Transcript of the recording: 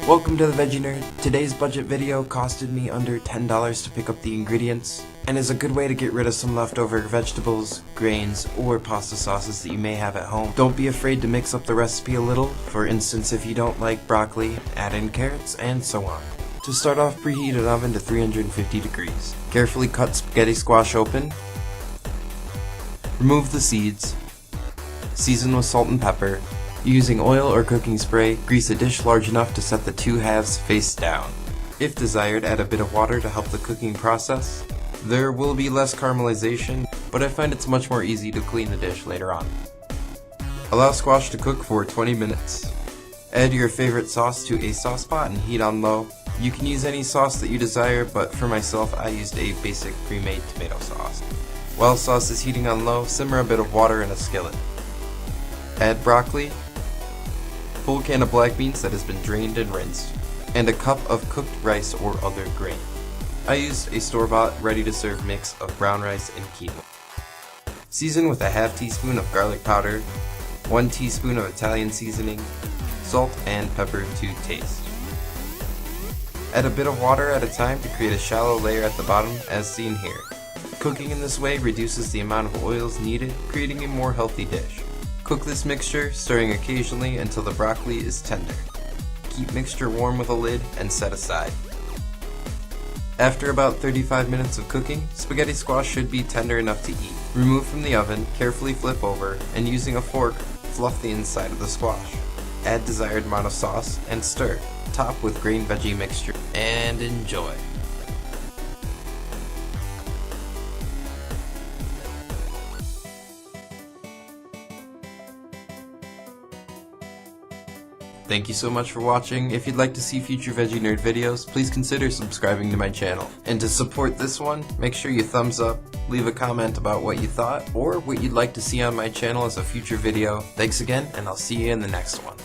Welcome to the Veggie Nerd. Today's budget video costed me under $10 to pick up the ingredients, and is a good way to get rid of some leftover vegetables, grains, or pasta sauces that you may have at home. Don't be afraid to mix up the recipe a little. For instance, if you don't like broccoli, add in carrots, and so on. To start off, preheat an oven to 350 degrees. Carefully cut spaghetti squash open. Remove the seeds. Season with salt and pepper. Using oil or cooking spray, grease a dish large enough to set the two halves face down. If desired, add a bit of water to help the cooking process. There will be less caramelization, but I find it's much more easy to clean the dish later on. Allow squash to cook for 20 minutes. Add your favorite sauce to a sauce pot and heat on low. You can use any sauce that you desire, but for myself I used a basic pre-made tomato sauce. While sauce is heating on low, simmer a bit of water in a skillet. Add broccoli, full can of black beans that has been drained and rinsed, and a cup of cooked rice or other grain. I used a store-bought, ready-to-serve mix of brown rice and quinoa. Season with a half teaspoon of garlic powder, 1 teaspoon of Italian seasoning, salt and pepper to taste. Add a bit of water at a time to create a shallow layer at the bottom as seen here. Cooking in this way reduces the amount of oils needed, creating a more healthy dish. Cook this mixture, stirring occasionally until the broccoli is tender. Keep mixture warm with a lid and set aside. After about 35 minutes of cooking, spaghetti squash should be tender enough to eat. Remove from the oven, carefully flip over, and using a fork, fluff the inside of the squash. Add desired amount of sauce and stir. Top with green veggie mixture and enjoy. Thank you so much for watching. If you'd like to see future Veggie Nerd videos, please consider subscribing to my channel. And to support this one, make sure you thumbs up, leave a comment about what you thought, or what you'd like to see on my channel as a future video. Thanks again, and I'll see you in the next one.